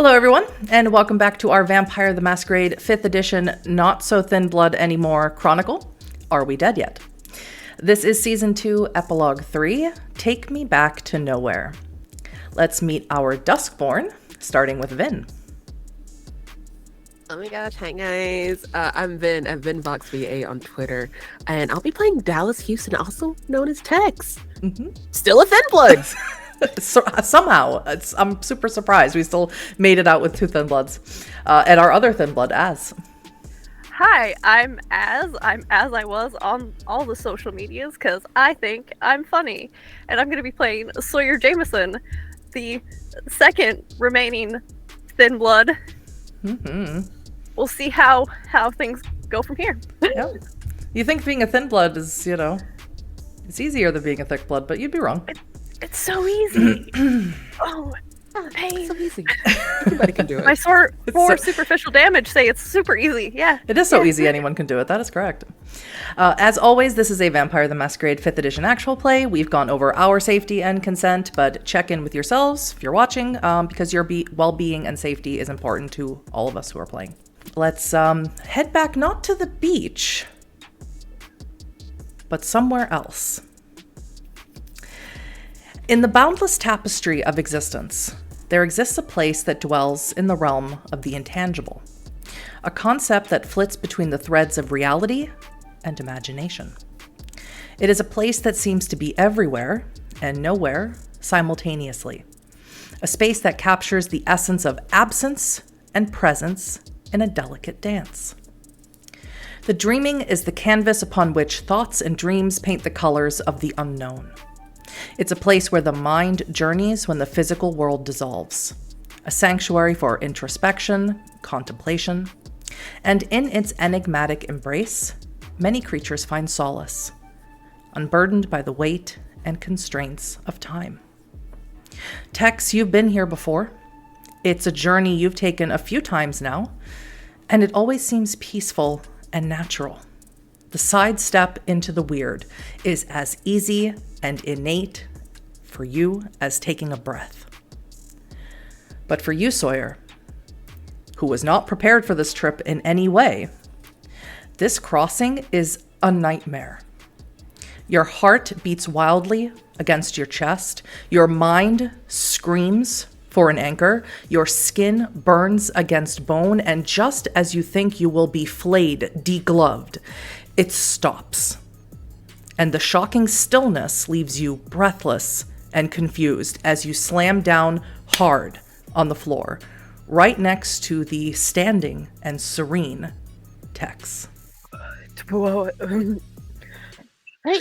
Hello, everyone, and welcome back to our Vampire the Masquerade 5th edition Not So Thin Blood Anymore Chronicle, Are We Dead Yet? This is Season 2, Epilogue 3, Take Me Back to Nowhere. Let's meet our Duskborn, starting with Vyn. Oh my gosh, hi guys. I'm Vyn at VynVoxVA on Twitter, and I'll be playing Dallas Houston, also known as Tex. Still a Thin Blood! Somehow, I'm super surprised we still made it out with 2 Thin Bloods. And our other Thin Blood, Az. Hi, I'm as I was on all the social medias because I think I'm funny. And I'm going to be playing Sawyer Jameson, the second remaining Thin Blood. We'll see how things go from here. Yeah. You think being a Thin Blood is, it's easier than being a thick blood, but you'd be wrong. It's so easy. Oh, pain. So easy. Everybody can do it. My four superficial damage say it's super easy. Yeah. It is so easy anyone can do it. That is correct. As always, this is a Vampire the Masquerade 5th edition actual play. We've gone over our safety and consent, but check in with yourselves if you're watching, because your well-being and safety is important to all of us who are playing. Let's head back not to the beach, but somewhere else. In the boundless tapestry of existence, there exists a place that dwells in the realm of the intangible, a concept that flits between the threads of reality and imagination. It is a place that seems to be everywhere and nowhere simultaneously, a space that captures the essence of absence and presence in a delicate dance. The dreaming is the canvas upon which thoughts and dreams paint the colors of the unknown. It's a place where the mind journeys when the physical world dissolves, a sanctuary for introspection, contemplation, and in its enigmatic embrace, many creatures find solace, unburdened by the weight and constraints of time. Tex, you've been here before. It's a journey you've taken a few times now, and it always seems peaceful and natural. The sidestep into the weird is as easy and innate for you as taking a breath. But for you, Sawyer, who was not prepared for this trip in any way, this crossing is a nightmare. Your heart beats wildly against your chest. Your mind screams for an anchor. Your skin burns against bone. And just as you think you will be flayed, degloved, it stops. And the shocking stillness leaves you breathless and confused as you slam down hard on the floor, right next to the standing and serene Tex. Hey,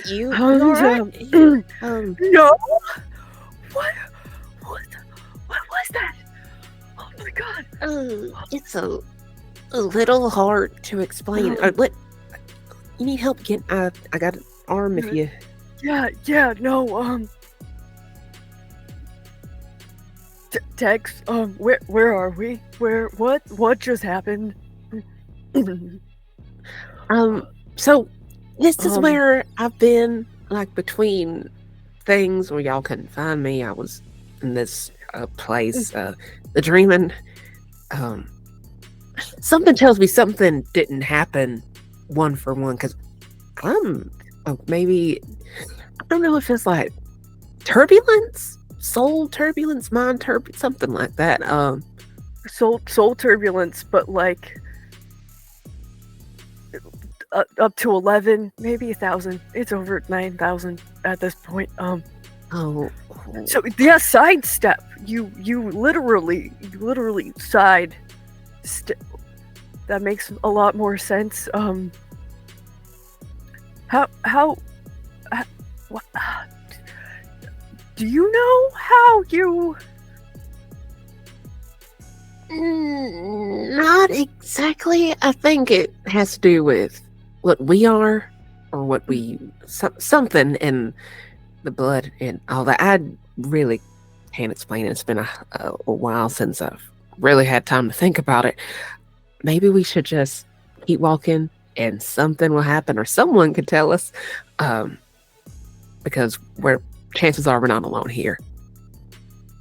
you. No. What was that? Oh my god. It's a little hard to explain. You need help getting? I got an arm if you. Yeah, no, Tex, where are we? What just happened? So this is where I've been, like, between things where y'all couldn't find me. I was in this place, the dreaming. Something tells me something didn't happen one for one, because maybe, I don't know if it's like turbulence, soul turbulence, mind turbulence, something like that. Soul turbulence, but like up to 11, maybe 1,000. It's over 9,000 at this point. Oh. So yeah, sidestep. You literally side. That makes a lot more sense. What? Do you know how you? Not exactly. I think it has to do with what we are, or what we something in the blood and all that. I really can't explain it. It's been a while since I've really had time to think about it. Maybe we should just keep walking and something will happen, or someone could tell us, because chances are we're not alone here.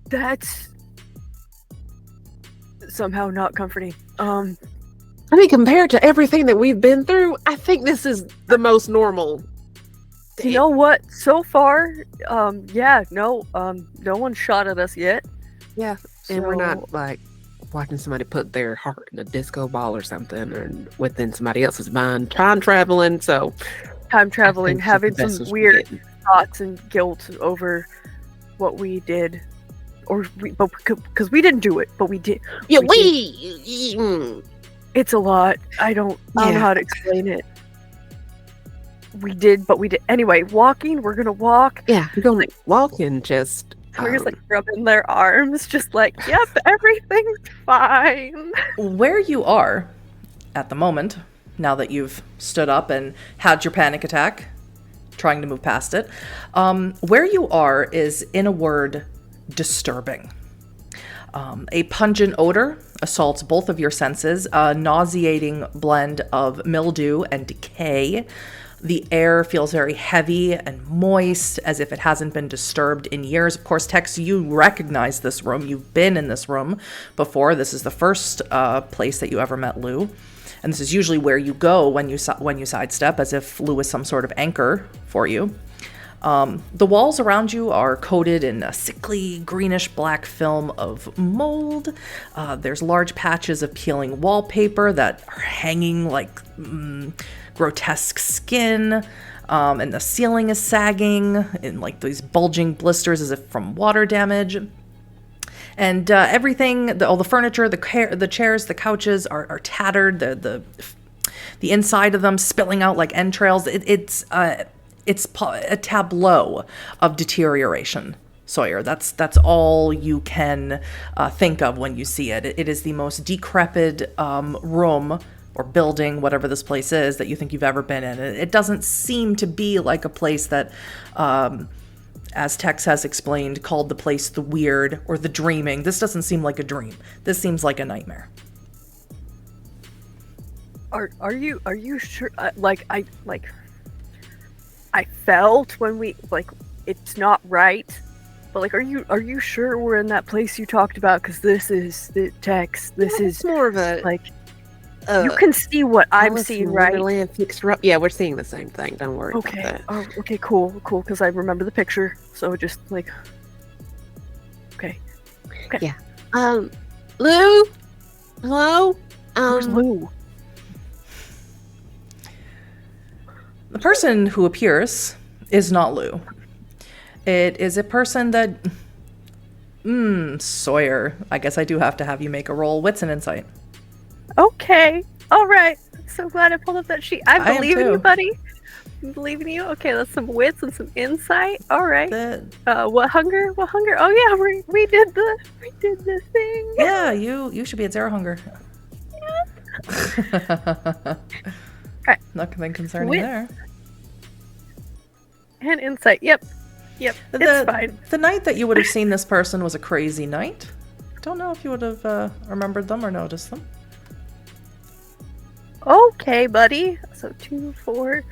That's somehow not comforting. I mean, compared to everything that we've been through, I think this is the most normal. You know what? So far, no one shot at us yet. Yeah, and we're So- not like watching somebody put their heart in a disco ball or something, or within somebody else's mind. Time traveling, so Time traveling, I think having the best some was weird getting. thoughts and guilt over what we did, but because we didn't do it, but we did. Yeah, we It's a lot. I don't know Yeah. how to explain it. We did, but we did anyway. Walking, we're gonna walk. yeah, you're going walk and just. We're just like rubbing their arms, just like, yep, everything's fine. Where you are at the moment, now that you've stood up and had your panic attack, trying to move past it, where you are is, in a word, disturbing. A pungent odor assaults both of your senses, a nauseating blend of mildew and decay. The air feels very heavy and moist, as if it hasn't been disturbed in years. Of course, Tex, you recognize this room. You've been in this room before. This is the first place that you ever met Lou. And this is usually where you go when you sidestep, as if Lou is some sort of anchor for you. The walls around you are coated in a sickly greenish black film of mold. There's large patches of peeling wallpaper that are hanging like grotesque skin, and the ceiling is sagging in like these bulging blisters as if from water damage. And everything, all the furniture, the chairs, the couches are tattered. The inside of them spilling out like entrails. It's a tableau of deterioration, Sawyer. That's all you can think of when you see it. It is the most decrepit room or building, whatever this place is, that you think you've ever been in. It doesn't seem to be like a place that, as Tex has explained, called the place the weird or the dreaming. This doesn't seem like a dream. This seems like a nightmare. Are you sure? I felt when we it's not right, but like, are you sure we're in that place you talked about? Because this is the Tex. This is more of a like. You can see what I'm Alice seeing, in right? Wonderland fixer up. Yeah, we're seeing the same thing. Don't worry Okay. about that. Oh, okay, cool, because I remember the picture. So just like, okay. Yeah. Lou? Hello? Where's Lou? The person who appears is not Lou. It is a person that... Sawyer. I guess I do have to have you make a roll. Wits and insight. Okay. All right. So glad I pulled up that sheet. I am believe in too. you, buddy. I believe in you. Okay, that's some wits and some insight. All right. What hunger? What hunger? Oh yeah, we did the thing. Yeah, you should be at zero hunger. Right. Nothing concerning Wit. there. And insight. Yep. It's fine. The night that you would have seen this person was a crazy night. Don't know if you would have remembered them or noticed them. Okay, buddy. So 2, 4.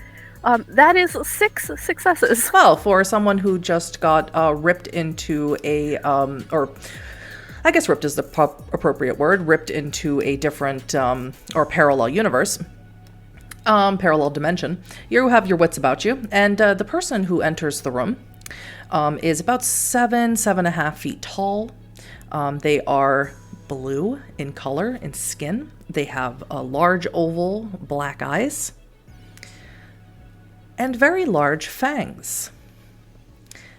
That is 6 successes. Well, for someone who just got ripped into a, or I guess ripped is the appropriate word, ripped into a different or parallel universe, parallel dimension, you have your wits about you. And the person who enters the room is about 7.5 feet tall. They are blue in color and skin. They have large oval black eyes and very large fangs.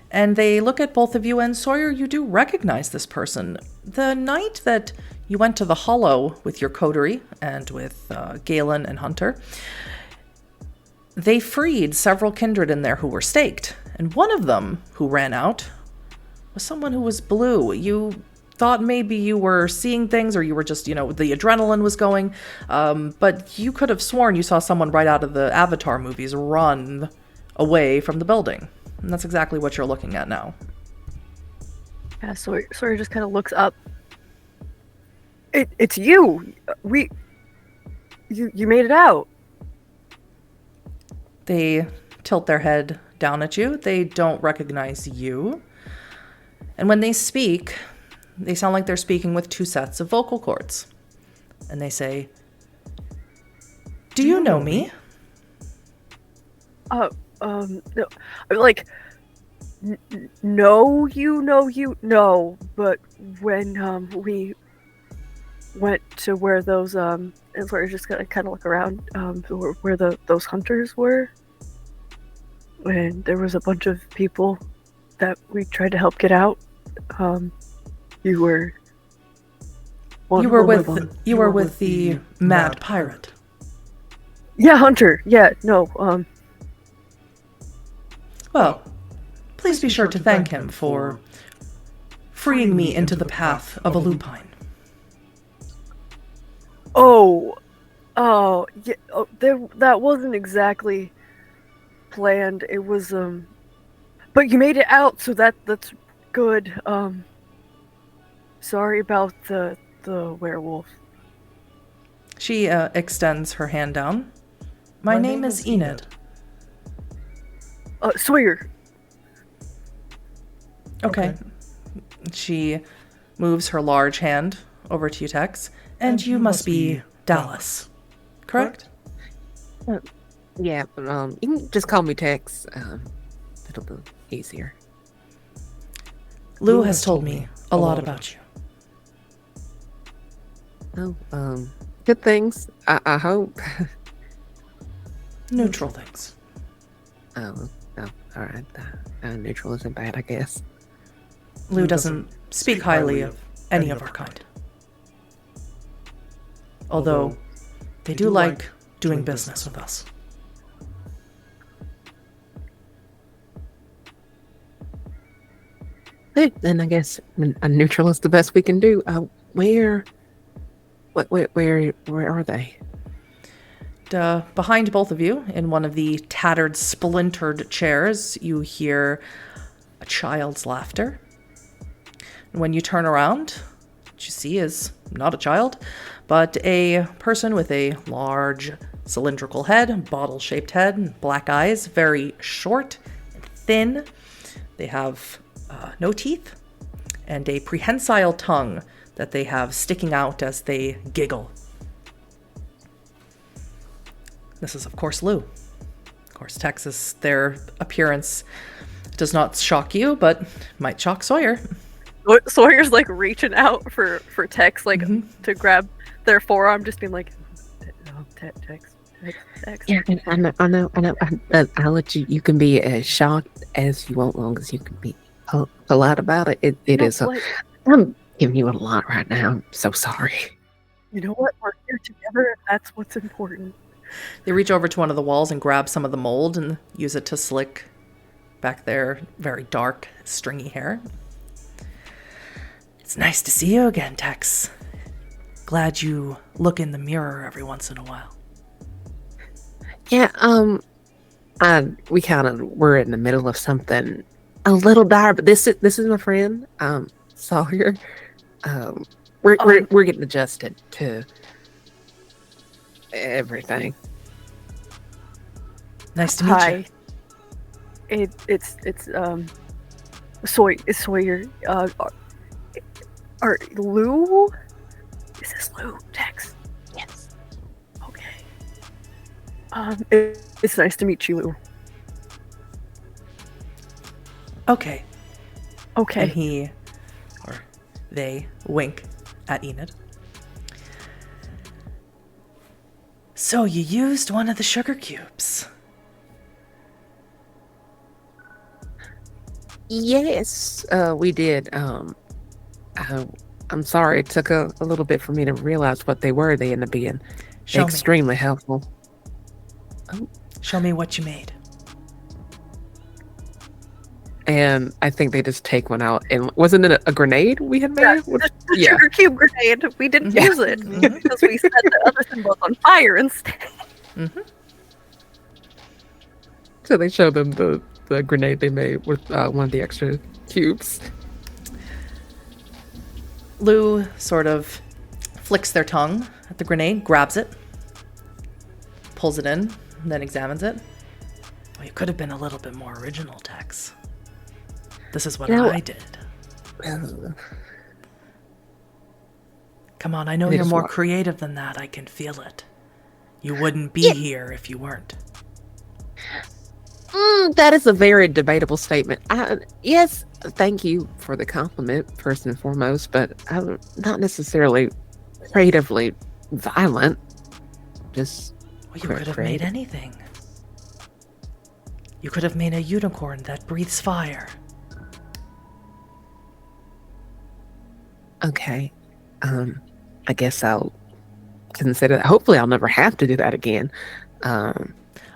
And they look at both of you, and Sawyer, you do recognize this person. The night that you went to the Hollow with your coterie and with Galen and Hunter, they freed several kindred in there who were staked. And one of them who ran out was someone who was blue. You thought maybe you were seeing things, or you were just, the adrenaline was going. But you could have sworn you saw someone right out of the Avatar movies run away from the building. And that's exactly what you're looking at now. Yeah, Sawyer just kind of looks up. It's you. You made it out. They tilt their head down at you. They don't recognize you. And when they speak, they sound like they're speaking with two sets of vocal cords. And they say, "Do you know me?" No, like, no, no, but when, we went to where those, and Sawyer just kind of look around, where those hunters were, and there was a bunch of people that we tried to help get out, you were with the mad pirate. Yeah, Hunter. Yeah, no, Well, please be sure to thank him for freeing me into the path of a lupine. Yeah, that wasn't exactly planned. It was, but you made it out, so that's good. Sorry about the werewolf. She extends her hand down. My name is Enid. Sawyer. Okay. She moves her large hand over to you, Tex. And you must be Dallas, correct? Yeah, but you can just call me Tex. It'll be easier. Lou has told me a lot about you. Oh, good things. I hope. Neutral things. Oh, all right. Neutral isn't bad, I guess. Lou doesn't speak highly of any of our kind. Although, they do like doing business with us. Hey, then I guess a neutral is the best we can do. Where are they? Behind both of you, in one of the tattered, splintered chairs, you hear a child's laughter. And when you turn around, what you see is not a child, but a person with a large cylindrical head, bottle-shaped head, black eyes, very short and thin. They have no teeth and a prehensile tongue that they have sticking out as they giggle. This is, of course, Lou. Of course, Texas, their appearance does not shock you, but might shock Sawyer. Sawyer's like reaching out for Tex, like to grab their forearm, just being like, Tex. Yeah, and I know. I'll let you. You can be as shocked as you want, long as you can be polite about it. It is. I'm giving you a lot right now. I'm so sorry. You know what? We're here together, and that's what's important. They reach over to one of the walls and grab some of the mold and use it to slick back their very dark, stringy hair. It's nice to see you again, Tex. Glad you look in the mirror every once in a while. Yeah, we kind of were in the middle of something a little dire, but this is my friend, Sawyer. We're getting adjusted to everything. Nice to meet you. It's Sawyer. Are Lou? Is this Lou, Tex? Yes. Okay. It's nice to meet you, Lou. Okay. Okay. And they wink at Enid. So you used one of the sugar cubes. Yes, we did. I'm sorry, it took a little bit for me to realize what they were. They ended up being extremely helpful. Oh. Show me what you made. And I think they just take one out. And wasn't it a grenade we had made? The sugar cube grenade. We didn't use it because we set the other symbols on fire instead. Mm-hmm. So they showed them the grenade they made with one of the extra cubes. Lou sort of flicks their tongue at the grenade, grabs it, pulls it in, and then examines it. Well, you could have been a little bit more original, Tex. This is what I did. Come on, I know It you're is more what? creative than that. I can feel it. You wouldn't be Yeah. here if you weren't. That is a very debatable statement. Yes, thank you for the compliment, first and foremost, but I'm not necessarily creatively violent. Just Well, you could have made creative. anything. You could have made a unicorn that breathes fire. Okay. I guess I'll consider that. Hopefully I'll never have to do that again. I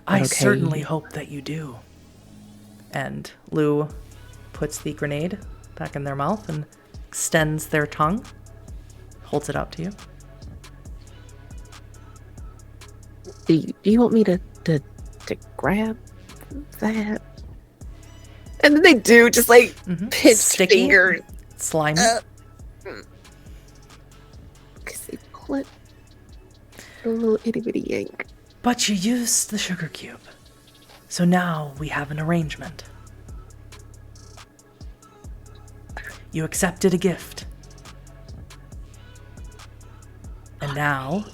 okay. certainly hope that you do. And Lou puts the grenade back in their mouth and extends their tongue, holds it out to you. Do you want me to grab that? And then they do, just like pinch Sticky, fingers. slimy. Because they pull it. A little itty bitty yank. But you used the sugar cube. So now we have an arrangement. You accepted a gift. And now,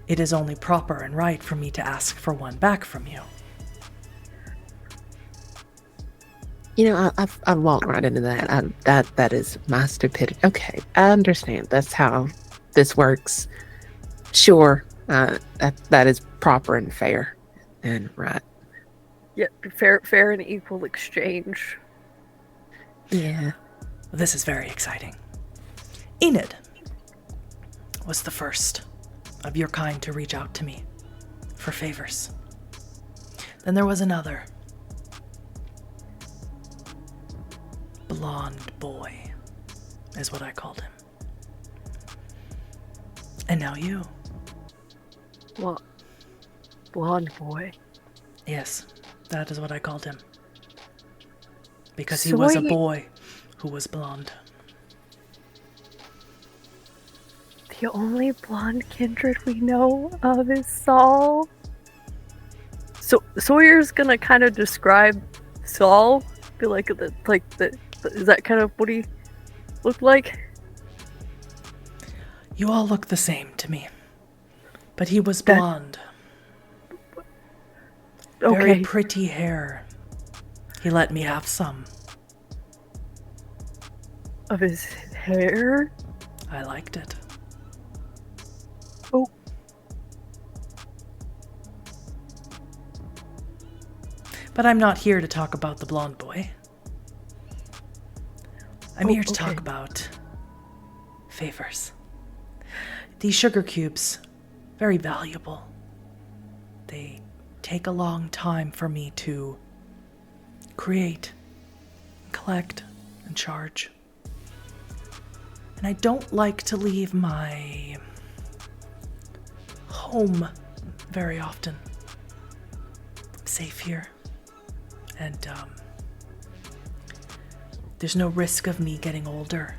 it is only proper and right for me to ask for one back from you. You know, I walked right into that. That is my stupidity. Okay, I understand. That's how this works. Sure, that is proper and fair and right. Yeah, fair and equal exchange. Yeah. This is very exciting. Enid was the first of your kind to reach out to me for favors. Then there was another. Blonde boy is what I called him. And now you. What? Blonde boy. Yes, that is what I called him. Because he was a boy who was blonde. The only blonde kindred we know of is Saul. So Sawyer's gonna kind of describe Saul. Be like is that kind of what he looked like? You all look the same to me. But he was blonde. Okay. Very pretty hair. He let me have some. Of his hair? I liked it. Oh. But I'm not here to talk about the blonde boy. I'm here to okay. talk about favors. These sugar cubes, very valuable. They take a long time for me to create, collect, and charge. And I don't like to leave my home very often. I'm safe here. And there's no risk of me getting older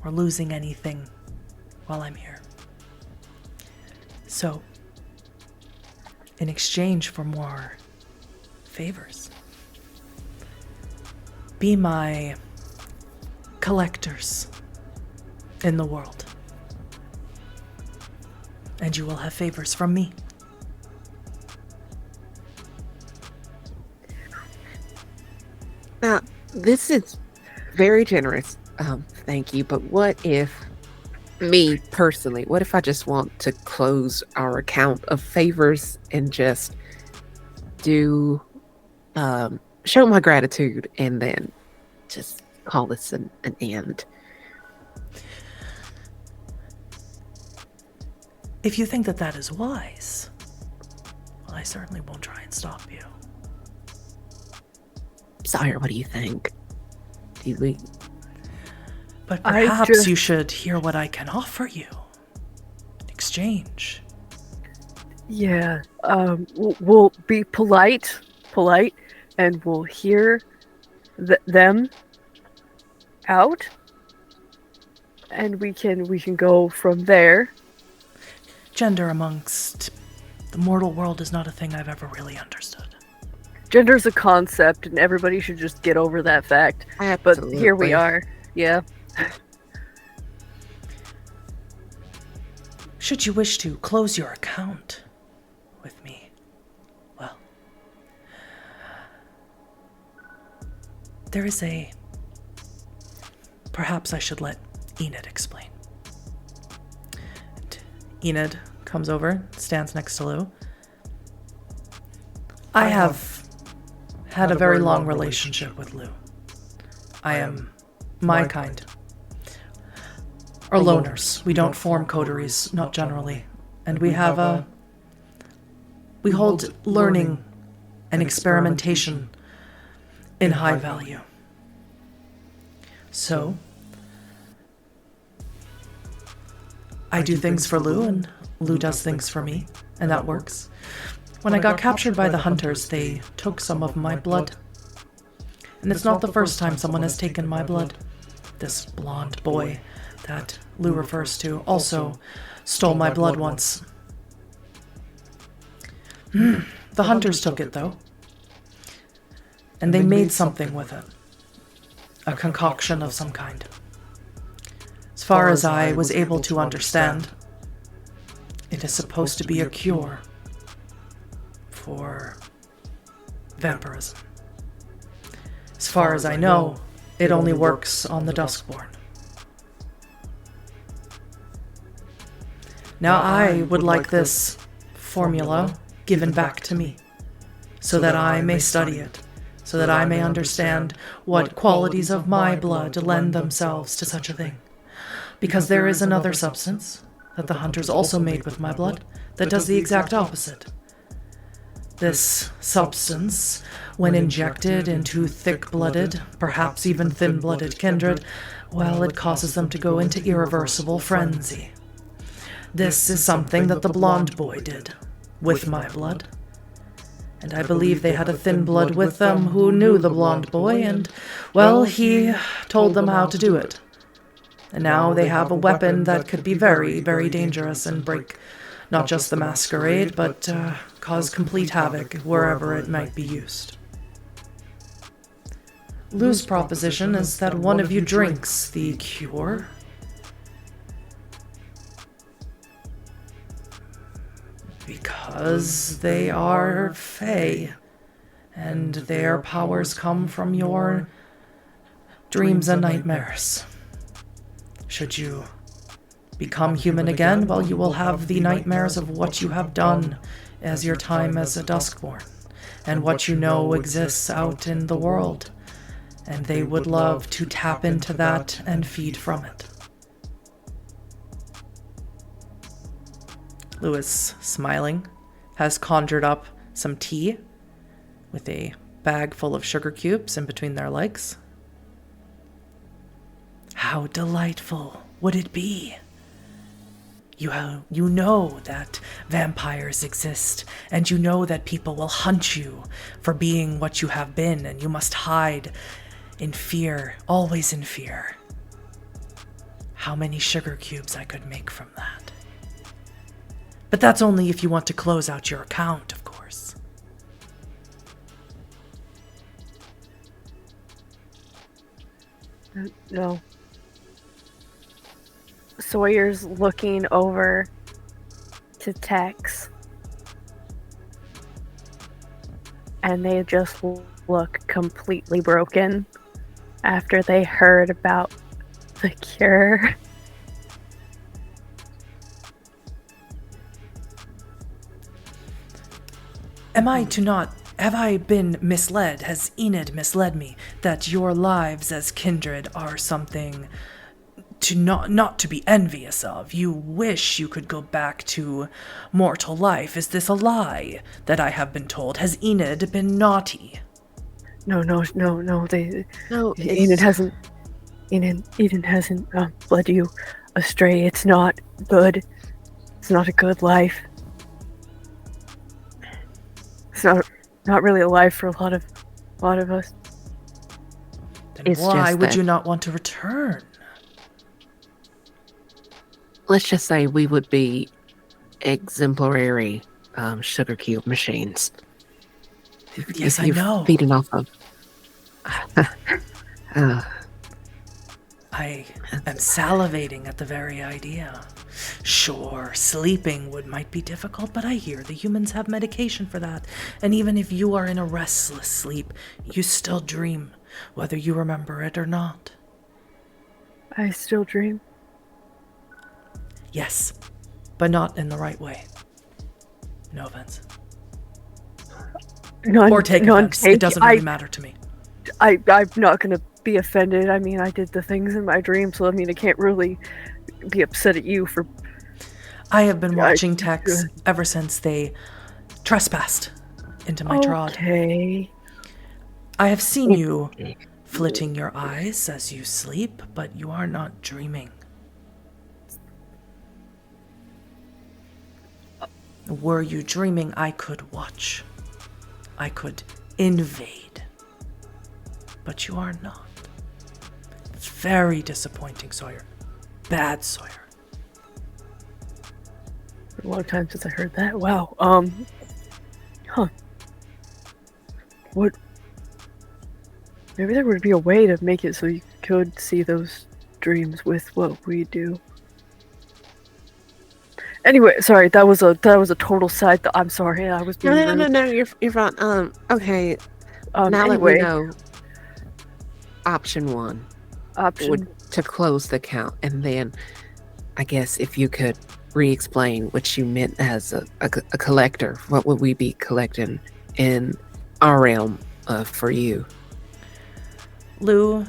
or losing anything while I'm here. So, in exchange for more favors, be my collectors in the world, and you will have favors from me. Now, this is very generous. Thank you. But what if, me personally, what if I just want to close our account of favors and just do, show my gratitude and then just call this an end? If you think that that is wise, well, I certainly won't try and stop you. Sawyer, what do you think? Do we... But perhaps you should hear what I can offer you in exchange. Yeah, we'll be polite, and we'll hear them out, and we can go from there. Gender amongst the mortal world is not a thing I've ever really understood. Gender's a concept, and everybody should just get over that fact. Absolutely. But here we are. Yeah. should you wish to close your account with me, well, there is a... Perhaps I should let Enid explain. And Enid comes over, stands next to Lou. I have had a very long relationship with Lou. I am my kind. Are loners. We don't form coteries, not generally. And we have we hold learning and experimentation in high value. So, I do things for Lou, and Lou does things for me, and that works. When I got captured by the hunters, they took some of my blood. And it's not the first time someone has taken my blood. This blonde boy that Lou refers to also stole my blood once. The hunters took it, though. And they made something with it. A concoction of some kind. As far as I was able to understand, it is supposed to be a cure for vampirism. As far as I know, it only works on the Duskborn. Now I would like this formula given back to me, so that I may study it, so that I may understand what qualities of my blood lend themselves to such a thing. Because there is another substance that the hunters also made with my blood that does the exact opposite. This substance, when injected into thick-blooded, perhaps even thin-blooded kindred, well, it causes them to go into irreversible frenzy. This is something that the blonde boy did, with my blood. And I believe they had a thin blood with them who knew the blonde boy, and, well, he told them how to do it. And now they have a weapon that could be very, very dangerous and break not just the masquerade, but cause complete havoc wherever it might be used. Lou's proposition is that one of you drinks the cure. Because they are Fae, and their powers come from your dreams and nightmares. Should you become human again, well, you will have the nightmares of what you have done as your time as a Duskborn, and what you know exists out in the world, and they would love to tap into that and feed from it. Lewis, smiling, has conjured up some tea with a bag full of sugar cubes in between their legs. How delightful would it be? You know that vampires exist, and you know that people will hunt you for being what you have been, and you must hide in fear, always in fear. How many sugar cubes I could make from that. But that's only if you want to close out your account, of course. No. Sawyer's looking over to Tex, and they just look completely broken after they heard about the cure. Have I been misled? Has Enid misled me that your lives as kindred are something to not to be envious of? You wish you could go back to mortal life. Is this a lie that I have been told? Has Enid been naughty? No. Enid hasn't led you astray. It's not good. It's not a good life. It's not really a life for a lot of us. Then why would you not want to return? Let's just say we would be exemplary sugar cube machines. Yes, if I know. Feeding off of. I am salivating at the very idea. Sure, sleeping might be difficult, but I hear the humans have medication for that. And even if you are in a restless sleep, you still dream, whether you remember it or not. I still dream. Yes, but not in the right way. No offense. Or take offense. It doesn't really matter to me. I'm not going to be offended. I mean, I did the things in my dream, so I mean, I can't really be upset at you for... I have been watching texts ever since they trespassed into my trod. Okay. I have seen you flitting your eyes as you sleep, but you are not dreaming. Were you dreaming, I could watch. I could invade. But you are not. Very disappointing, Sawyer. Bad Sawyer. A long time since I heard that. Wow. Huh. What? Maybe there would be a way to make it so you could see those dreams with what we do. Anyway, sorry, that was a total side. I'm sorry, I was being rude. No. You're fine. Okay. Now anyway, let me know. Option 1 option would to close the count, and then I guess if you could re-explain what you meant as a collector, what would we be collecting in our realm for you? Lou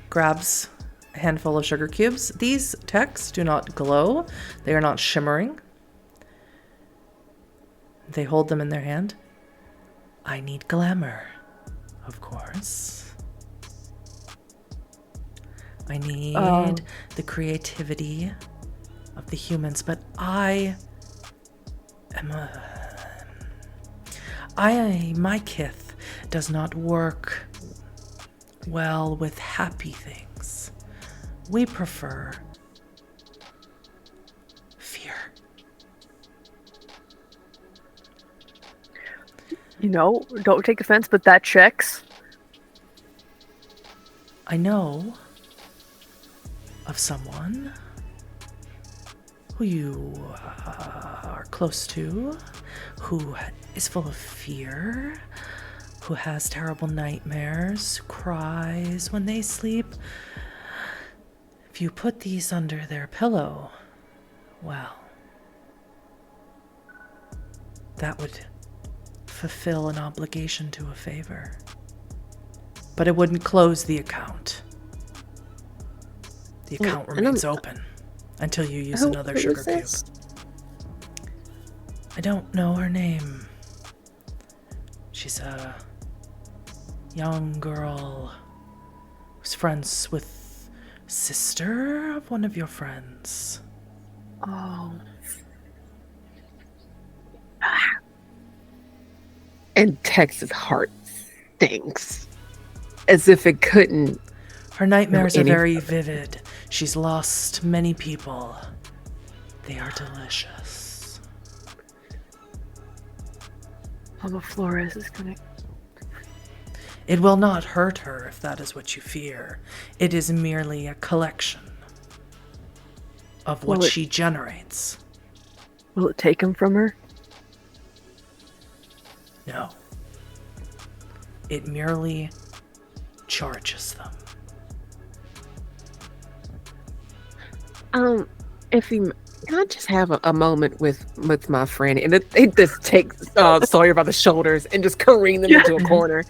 grabs a handful of sugar cubes. These texts do not glow. They are not shimmering. They hold them in their hand. I need glamour, of course. I need the creativity of the humans, but my kith does not work well with happy things. We prefer fear. You know, don't take offense, but that checks. I know of someone who you are close to, who is full of fear, who has terrible nightmares, who cries when they sleep. If you put these under their pillow, well, that would fulfill an obligation to a favor. But it wouldn't close the account. The account remains open until you use another sugar cube. I don't know her name. She's a young girl who's friends with sister of one of your friends. Oh. And Tex's heart stinks. As if it couldn't. Her nightmares are very vivid. She's lost many people. They are delicious. Mama Flores is gonna... It will not hurt her if that is what you fear. It is merely a collection of what she generates. Will it take him from her? No. It merely charges them. If you can, I just have a moment with my friend, and it just takes Sawyer by the shoulders and just careen them into a corner.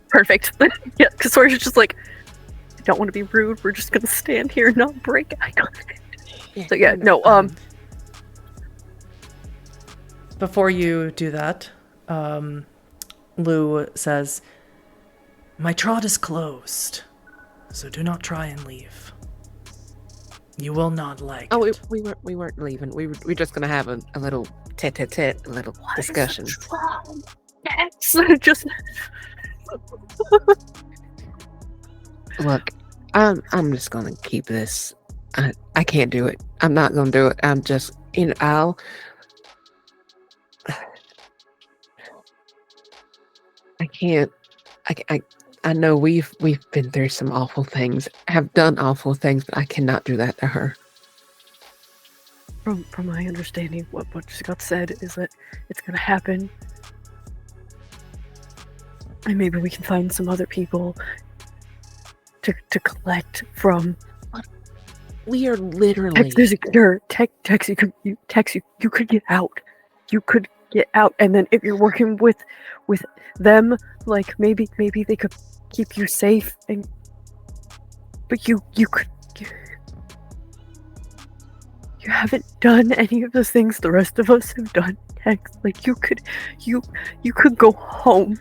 Perfect. Yeah, because Sawyer's just like, I don't want to be rude. We're just gonna stand here and not break eye contact. So yeah, no. Before you do that, Lou says, "My trot is closed, so do not try and leave. You will not like it." We weren't leaving. We're just gonna have a little tete-a-tete, a little discussion. Yes. Just Look, I'm just gonna keep this. I can't do it. I'm not gonna do it. I'm just, I can't. I know we've been through some awful things, have done awful things, but I cannot do that to her. From my understanding, what just got said is that it's gonna happen, and maybe we can find some other people to collect from. We are literally There's a cure. Tex, you could get out. You could get out, and then if you're working with them, like maybe they could keep you safe. But you could. You haven't done any of the things the rest of us have done, Tex. Like you could go home.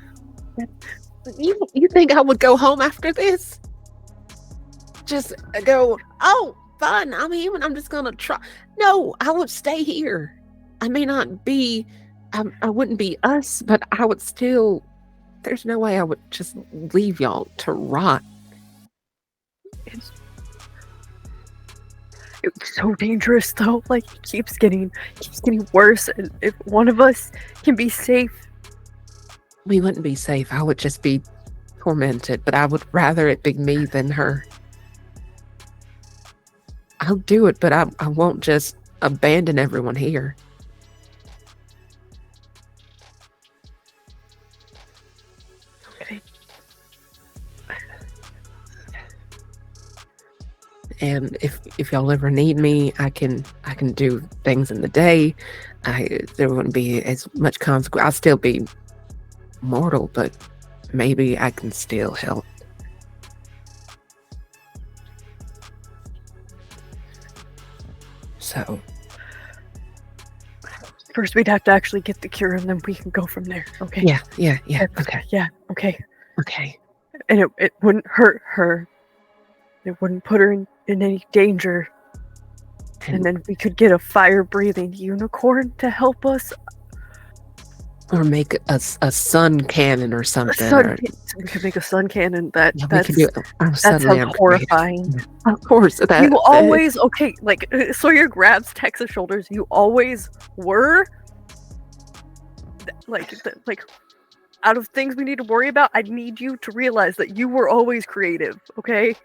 You think I would go home after this? Just go, oh, fun, I'm here and I'm just gonna try. No, I would stay here. I may not be, I wouldn't be us, but I would still, there's no way I would just leave y'all to rot. It's so dangerous though. Like it keeps getting worse, and if one of us can be safe, we wouldn't be safe. I would just be tormented, but I would rather it be me than her. I'll do it, but I won't just abandon everyone here. Okay. And if y'all ever need me, I can do things in the day. There wouldn't be as much consequence. I'll still be mortal, but maybe I can still help. So first we'd have to actually get the cure, and then we can go from there. Okay. Yeah. Okay. Yeah. Okay. Okay. And it wouldn't hurt her. It wouldn't put her in any danger. And then we could get a fire-breathing unicorn to help us. Or make a sun cannon or something. We could make a sun cannon. That's sounds horrifying. Of course. You always, okay, like, Sawyer grabs Tex's shoulders. You always were, like, out of things we need to worry about, I need you to realize that you were always creative, okay?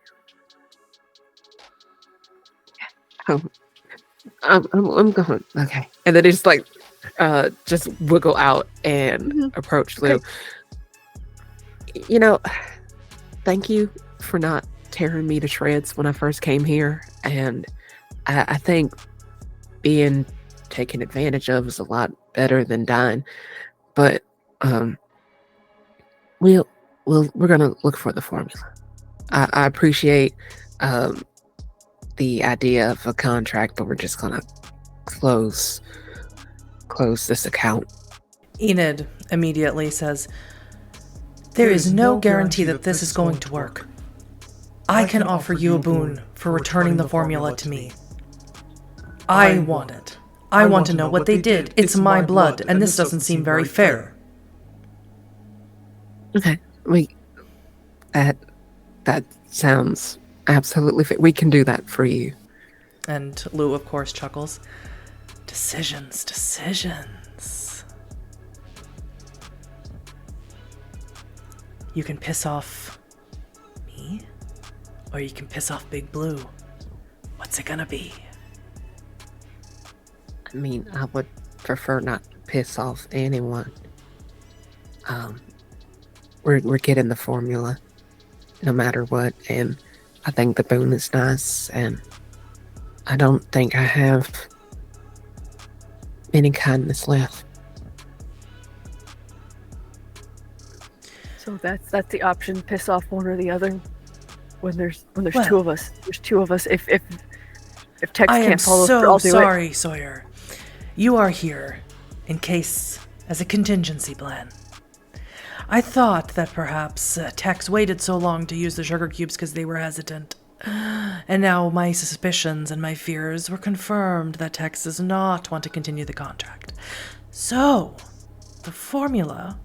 I'm going, okay. And then it's like, just wiggle out and approach Lou. Okay. Thank you for not tearing me to shreds when I first came here. And I think being taken advantage of is a lot better than dying. But we're gonna look for the formula. I appreciate the idea of a contract, but we're just gonna close this account. Enid immediately says, "There is no guarantee that this is going to work. I can offer you a boon for returning the formula to me. I want it. I want to know what they did. It's my blood, and this doesn't seem very fair." Okay, that sounds absolutely fair. We can do that for you. And Lou, of course, chuckles. Decisions. You can piss off me, or you can piss off Big Blue. What's it gonna be? I mean, I would prefer not to piss off anyone. We're getting the formula, no matter what, and I think the boon is nice, and I don't think I have any kindness left. So that's the option. Piss off one or the other. When there's Well, two of us. There's two of us. If Tex I am can't follow through, so I'll do sorry, Sawyer. You are here in case as a contingency plan. I thought that perhaps Tex waited so long to use the sugar cubes because they were hesitant. And now my suspicions and my fears were confirmed that Tex does not want to continue the contract. So, the formula,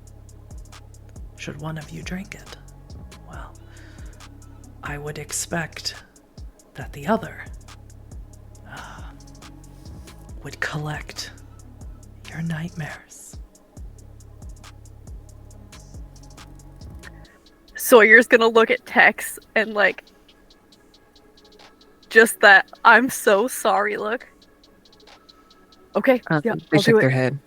should one of you drink it, well, I would expect that the other would collect your nightmares. Sawyer's gonna look at Tex and like just that I'm so sorry look. Okay, yeah, They I'll shake do their it. head.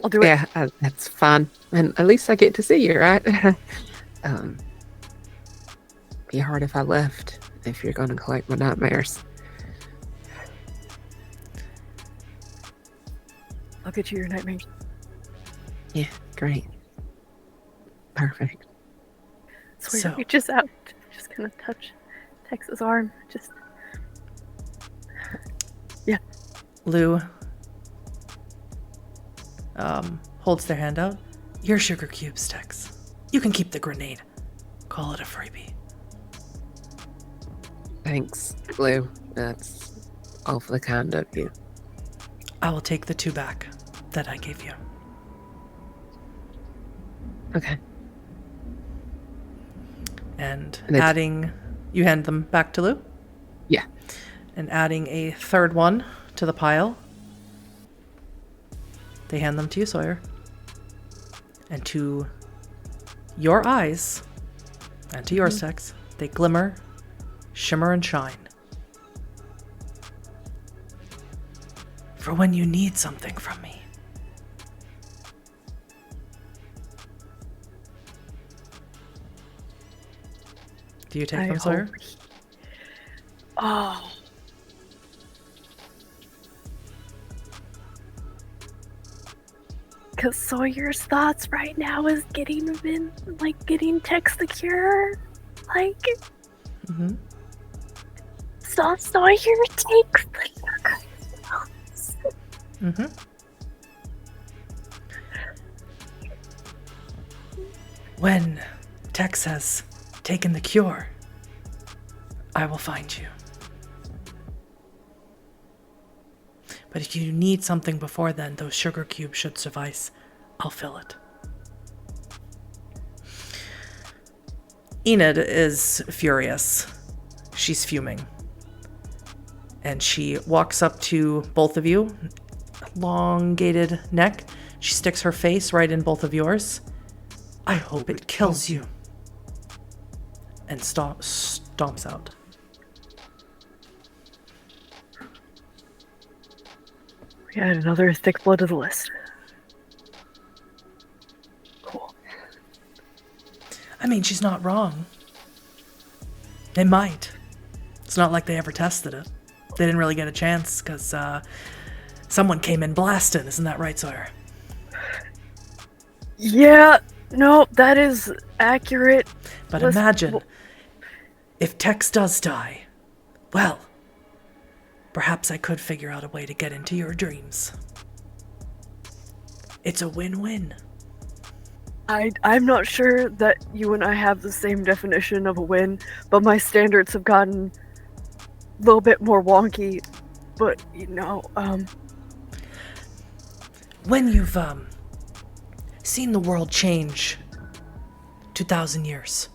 I'll do it. Yeah, that's fine. And at least I get to see you, right? Be hard if I left, if you're going to collect my nightmares. I'll get you your nightmares. Yeah, great. Perfect. Sawyer reaches out, just gonna touch Tex's arm. Just yeah. Lou holds their hand out. Your sugar cubes, Tex. You can keep the grenade. Call it a freebie. Thanks, Lou. That's awfully kind of you. I will take the 2 back that I gave you. Okay. And it's- adding... You hand them back to Lou? Yeah. And adding a 3rd one to the pile. They hand them to you, Sawyer. And to your eyes, and to yours, Tex, they glimmer, shimmer, and shine. For when you need something from me. Do you take them, Sawyer? Oh. Because Sawyer's thoughts right now is getting Tex the cure. Like, so Sawyer takes the When Tex has taken the cure, I will find you. But if you need something before then, those sugar cubes should suffice. I'll fill it. Enid is furious. She's fuming. And she walks up to both of you, elongated neck. She sticks her face right in both of yours. I hope it kills you. And stomps out. We add another thick blood to the list. Cool. I mean, she's not wrong. They might. It's not like they ever tested it. They didn't really get a chance because someone came in blasting. Isn't that right, Sawyer? Yeah, no, that is accurate. But imagine if Tex does die. Well, perhaps I could figure out a way to get into your dreams. It's a win-win. I'm not sure that you and I have the same definition of a win, but my standards have gotten a little bit more wonky. But, When you've, seen the world change 2,000 years,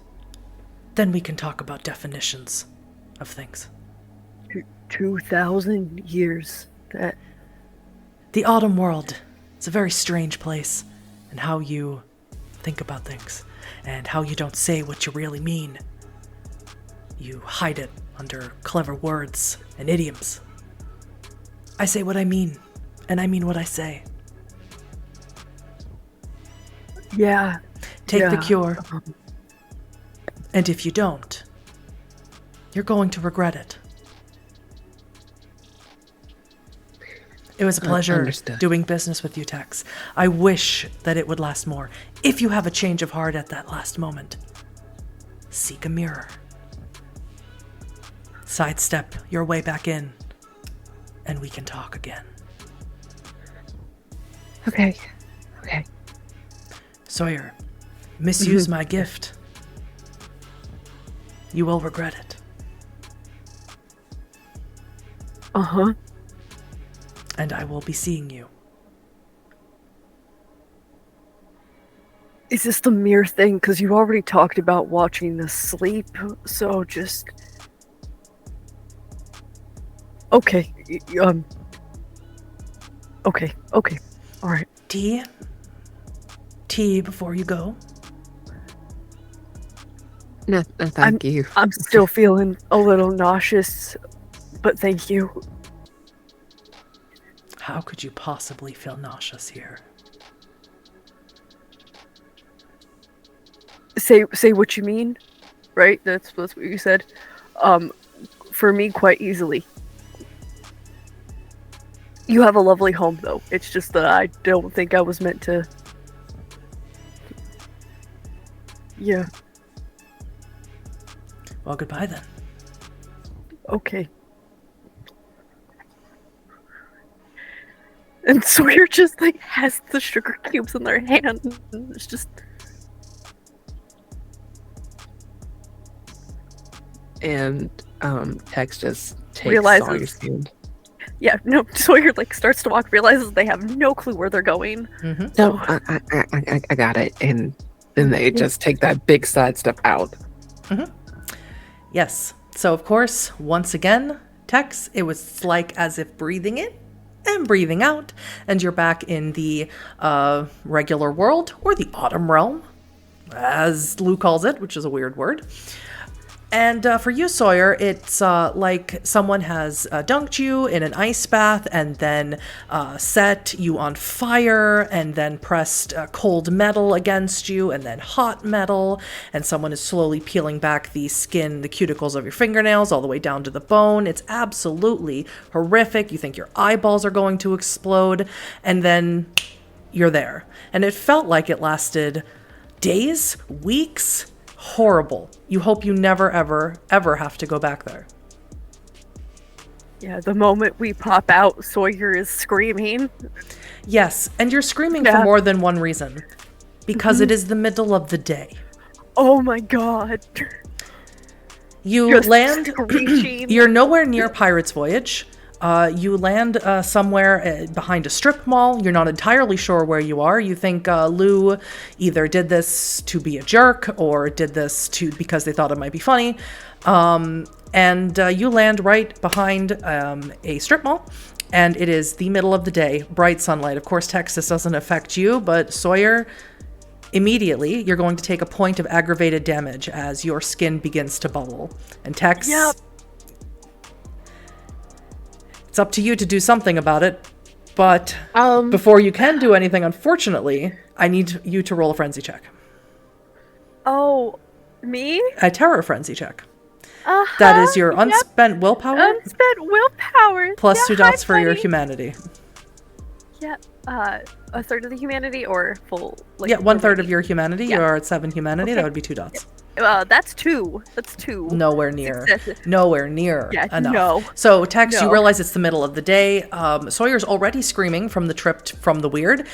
then we can talk about definitions of things. 2,000 years. That The autumn world is a very strange place, and how you think about things, and how you don't say what you really mean. You hide it under clever words and idioms. I say what I mean, and I mean what I say. yeah. Take the yeah. cure, and if you don't, you're going to regret it. It was a pleasure Understood. doing business with you, Tex. I wish that it would last more. If you have a change of heart at that last moment, seek a mirror. Sidestep your way back in, and we can talk again. Okay. Sawyer, misuse my gift. You will regret it. Uh-huh. And I will be seeing you. Is this the mirror thing? Because you already talked about watching the sleep, so just... Okay. Okay. Alright. Tea before you go. No, thank you. I'm still feeling a little nauseous, but thank you. How could you possibly feel nauseous here? Say what you mean, right? That's what you said. For me, quite easily. You have a lovely home, though. It's just that I don't think I was meant to. Yeah. Well, goodbye then. Okay. And Sawyer just like has the sugar cubes in their hand. It's just. And Tex just takes Realizes- Sawyer's hand. Yeah, no, Sawyer like starts to walk, realizes they have no clue where they're going. Mm-hmm. No, I got it. And then they just take that big side step out. Mm-hmm. Yes. So, of course, once again, Tex, it was like as if breathing in and breathing out, and you're back in the regular world, or the autumn realm, as Lou calls it, which is a weird word. And for you, Sawyer, it's like someone has dunked you in an ice bath and then set you on fire and then pressed cold metal against you and then hot metal. And someone is slowly peeling back the skin, the cuticles of your fingernails all the way down to the bone. It's absolutely horrific. You think your eyeballs are going to explode. And then you're there. And it felt like it lasted days, weeks. Horrible. You hope you never, ever, ever have to go back there. Yeah, the moment we pop out, Sawyer is screaming. Yes, and you're screaming for more than one reason. Because it is the middle of the day. Oh my god. You Just land... screeching. You're nowhere near Pirate's Voyage. You land somewhere behind a strip mall. You're not entirely sure where you are. You think Lou either did this to be a jerk or did this because they thought it might be funny. And you land right behind a strip mall. And it is the middle of the day, bright sunlight. Of course, Texas doesn't affect you, but Sawyer, immediately, you're going to take a point of aggravated damage as your skin begins to bubble. And Tex... Yep. It's up to you to do something about it, but Before before you can do anything, unfortunately, I need you to roll a frenzy check. Oh, me? A terror frenzy check. Uh-huh. That is your unspent willpower Unspent willpower. plus Yeah, 2 dots hi, for your buddy. humanity. Yeah, a third of the humanity or full? Like, Yeah, 1/3 of your humanity. Yeah. You are at 7 humanity. Okay. That would be 2 dots. That's 2. That's 2. Nowhere near. Successes. Nowhere near Yeah, enough. no. So, Tex, you No. realize it's the middle of the day. Sawyer's already screaming from the trip from the weird,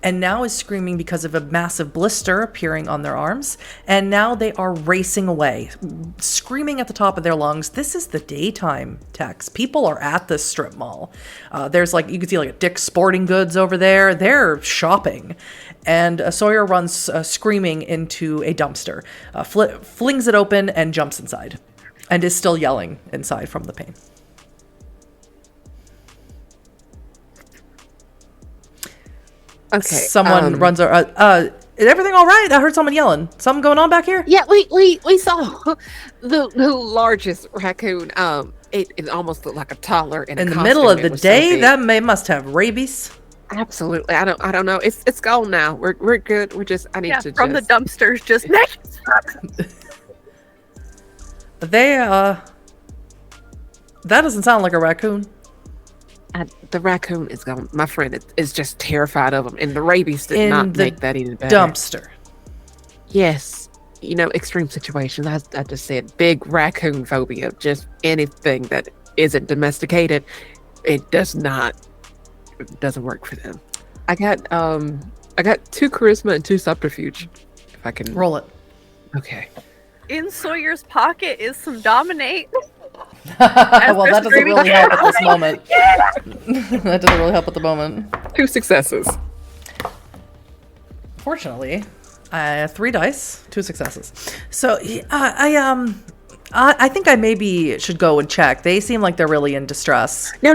and now is screaming because of a massive blister appearing on their arms. And now they are racing away, screaming at the top of their lungs. This is the daytime, Tex. People are at this strip mall. There's like, you can see like a Dick's Sporting Goods over there. They're shopping. And Sawyer runs screaming into a dumpster, flings it open and jumps inside, and is still yelling inside from the pain. Okay. Someone runs. Is everything all right? I heard someone yelling. Something going on back here? Yeah, we saw the largest raccoon. It almost looked like a toddler in In a the middle of costume. the It was so day, big. that must have rabies. Absolutely. I don't know. It's gone now. We're good. I need to from just the dumpsters, just They that doesn't sound like a raccoon. the raccoon is gone. My friend is just terrified of him, and the rabies did In not the make that any better. Dumpster. Yes. Extreme situations. I just said big raccoon phobia. Just anything that isn't domesticated, it doesn't work for them. I got 2 charisma and 2 subterfuge. If I can Roll it. Okay. in Sawyer's pocket is some dominate. Well, that doesn't screaming. really help at this moment. That doesn't really help at the moment. 2 successes. Fortunately, 3 dice, 2 successes. So I think I maybe should go and check. They seem like they're really in distress. No.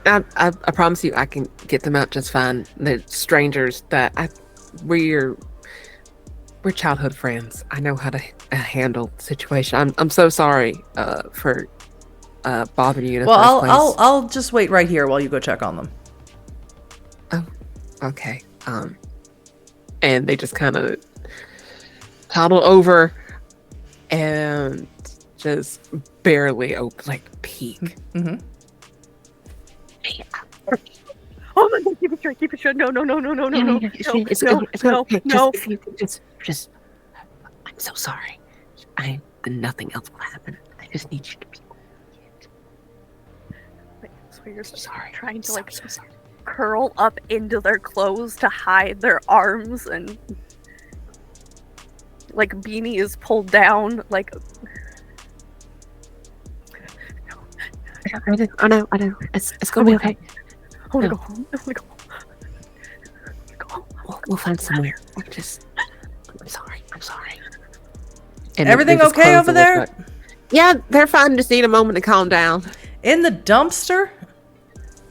I promise you, I can get them out just fine. They're strangers that we're we're childhood friends. I know how to handle the situation. I'm so sorry for bothering you in the first place. I'll just wait right here while you go check on them. Oh, okay. And they just kind of toddle over and just barely peek. Mm-hmm. Oh my god, keep it straight. No. It's just, I'm so sorry. Nothing else will happen. I just need you to be quiet. So you're Sorry. trying to so sorry. curl up into their clothes to hide their arms, and beanie is pulled down, I know. It's gonna be okay. I wanna go home. We'll find somewhere. I'm sorry. And Everything they just okay close over the lid there? button. Yeah, they're fine. Just need a moment to calm down. In the dumpster?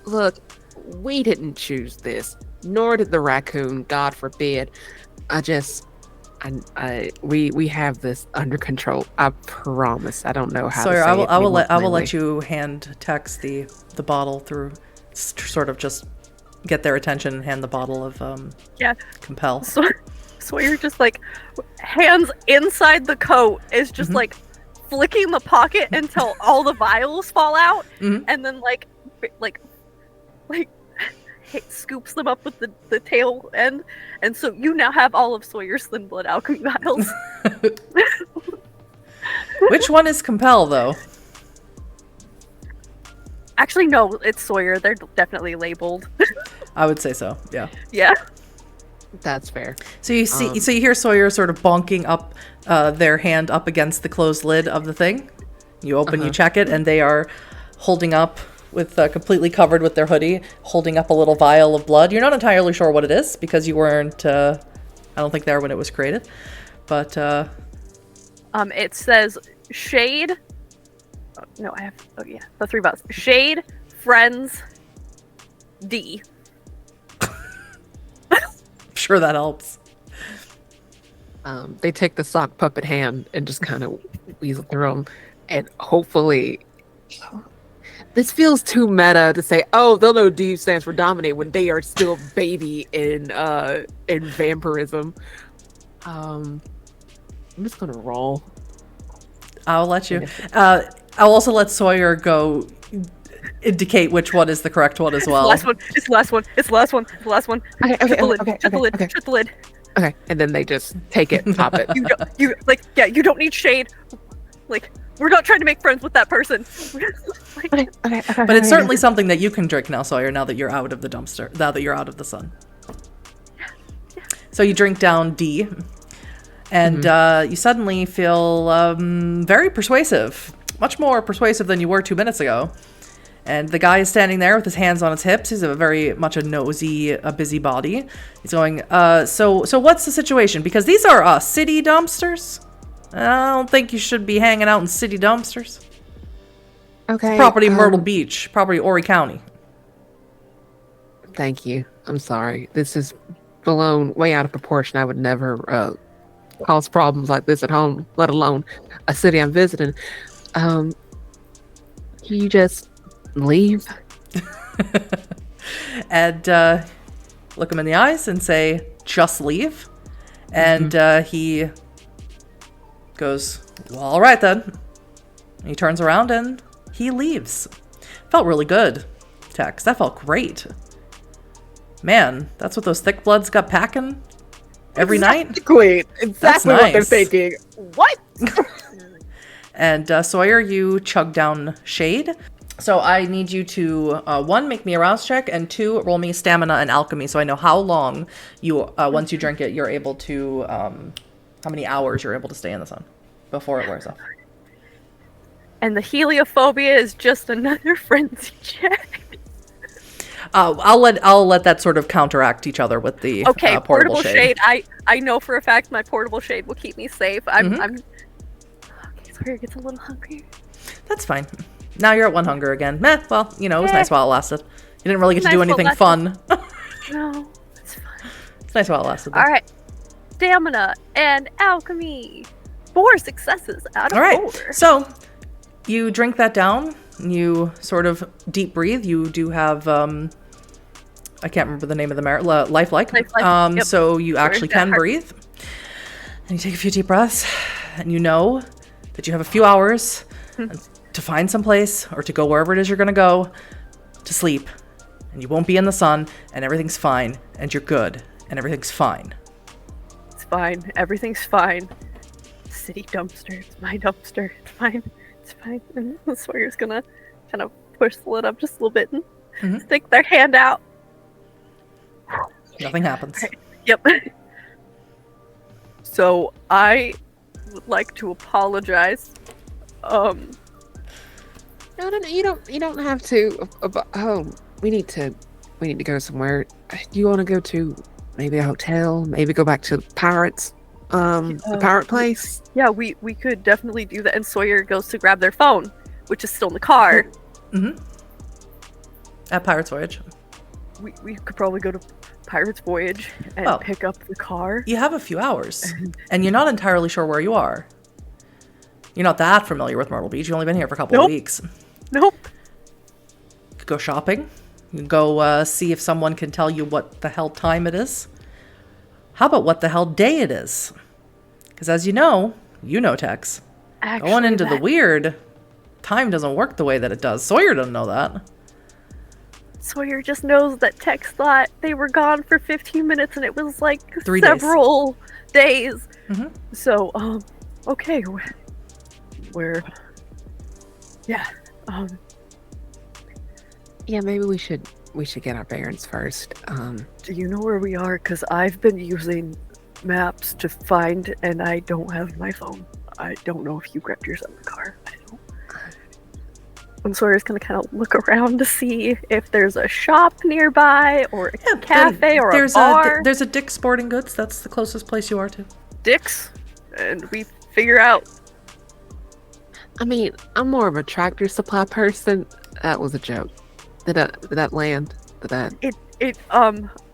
Look, we didn't choose this, nor did the raccoon. God forbid. We have this under control. I promise. I don't know how Sawyer, to say I will it let you hand text the bottle through, sort of just get their attention and hand the bottle of Compel. Sawyer just hands inside the coat is just flicking the pocket until all the vials fall out, and then scoops them up with the tail end, and so you now have all of Sawyer's Thin Blood alchemy vials. Which one is Compel, though? Actually, no, it's Sawyer. They're definitely labeled. I would say so. Yeah. Yeah. That's fair. So you see, so you hear Sawyer sort of bonking up their hand up against the closed lid of the thing. You open, you check it, and they are holding up with completely covered with their hoodie, holding up a little vial of blood. You're not entirely sure what it is because you weren't. I don't think there when it was created, but it says shade. Oh, no, I have. Oh yeah, the 3 bottles. Shade, friends, D. Sure that helps. They take the sock puppet hand and just kind of weasel through them, and hopefully, this feels too meta to say. Oh, they'll know D stands for dominate when they are still a baby in vampirism. I'm just gonna roll. I'll let you. I'll also let Sawyer go indicate which one is the correct one as well. It's the last one. Okay. Shut the lid. Okay, and then they just take it, pop it. You don't need shade. We're not trying to make friends with that person. Okay. But it's certainly something that you can drink now, Sawyer, now that you're out of the dumpster, now that you're out of the sun. So you drink down D, and you suddenly feel very persuasive. Much more persuasive than you were 2 minutes ago. And the guy is standing there with his hands on his hips. He's very much a busybody. He's going, so what's the situation? Because these are city dumpsters. I don't think you should be hanging out in city dumpsters. Okay. Property Myrtle Beach, property Horry County. Thank you. I'm sorry. This is blown way out of proportion. I would never cause problems like this at home, let alone a city I'm visiting. Can you just leave? And look him in the eyes and say, just leave. And he goes, well, all right then. And he turns around and he leaves. Felt really good, Tex. That felt great. Man, that's what those thick bloods got packing every night? Exactly what they're thinking. What? And Sawyer, you chug down shade. So I need you to, 1, make me a rouse check, and 2, roll me stamina and alchemy so I know how long you, once you drink it, you're able to, how many hours you're able to stay in the sun before it wears off. And the heliophobia is just another frenzy check. I'll let that sort of counteract each other with the portable shade. I know for a fact my portable shade will keep me safe. I'm okay, Sawyer gets a little hungry. That's fine. Now you're at 1 hunger again. Well, it was nice while it lasted. You didn't really get to do anything fun. No, it's fine. It's nice while it lasted, though. All right. stamina, and alchemy. 4 successes out of All right. 4. So you drink that down. You sort of deep breathe. You do have, I can't remember the name of the lifelike. Yep. So you actually can breathe. And you take a few deep breaths. And you know that you have a few hours to find some place or to go wherever it is you're going to go to sleep. And you won't be in the sun. And everything's fine. And you're good. And everything's fine. It's fine. Everything's fine. City dumpster. It's my dumpster. It's fine. It's fine. And Sawyer's gonna kind of push the lid up just a little bit and stick their hand out. Nothing happens. Right. Yep. So I would like to apologize. No, you don't have to. We need to go somewhere. Do you want to go to maybe a hotel? Maybe go back to the pirates, the pirate place? Yeah, we could definitely do that. And Sawyer goes to grab their phone, which is still in the car. At Pirate's Voyage. We could probably go to Pirate's Voyage and pick up the car. You have a few hours, and you're not entirely sure where you are. You're not that familiar with Myrtle Beach. You've only been here for a couple of weeks. Nope. You could go shopping. You can go see if someone can tell you what the hell time it is. How about what the hell day it is? Because as you know, Tex. Actually, going into the weird, time doesn't work the way that it does. Sawyer doesn't know that. Sawyer just knows that Tex thought they were gone for 15 minutes and it was like 3 several days. So, okay. We're... Yeah. Yeah, maybe we should get our bearings first. Do you know where we are? Because I've been using maps to find, and I don't have my phone. I don't know if you grabbed yours in the car. I don't. And Sawyer's gonna kind of look around to see if there's a shop nearby, or a cafe, or a bar. There's a Dick's Sporting Goods. That's the closest place you are to. Dick's? And we figure out. I mean, I'm more of a Tractor Supply person. That was a joke. Did that land?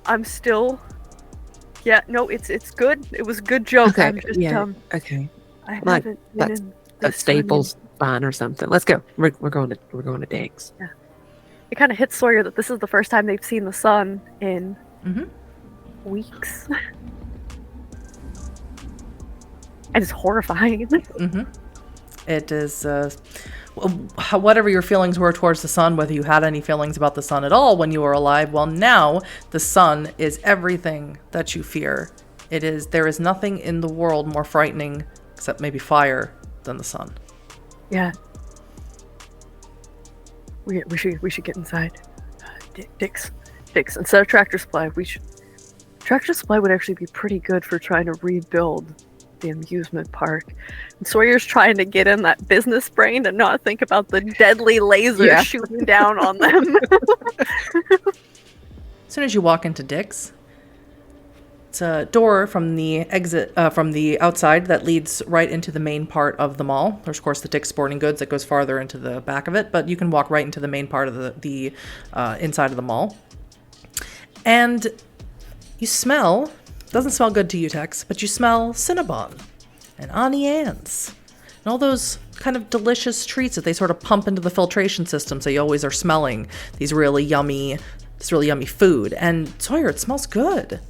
I'm still. Yeah, no, it's good. It was a good joke. Okay, I'm just, okay. I Like, haven't been in A this Staples fine or something. Let's go. We're going to Dick's. Yeah. It kind of hits Sawyer that this is the first time they've seen the sun in weeks. And it's horrifying. It is, whatever your feelings were towards the sun, whether you had any feelings about the sun at all when you were alive, well, now the sun is everything that you fear. There is nothing in the world more frightening, except maybe fire, than the sun. Yeah. We should get inside. Dick's. Instead of Tractor Supply, Tractor Supply would actually be pretty good for trying to rebuild the amusement park. And Sawyer's trying to get in that business brain and not think about the deadly laser shooting down on them. As soon as you walk into Dick's, it's a door from the exit from the outside that leads right into the main part of the mall. There's of course the Dick's Sporting Goods that goes farther into the back of it, but you can walk right into the main part of the inside of the mall. And you smell. Doesn't smell good to you, Tex, but you smell Cinnabon and Auntie Anne's and all those kind of delicious treats that they sort of pump into the filtration system, so you always are smelling this really yummy food. And Sawyer, it smells good.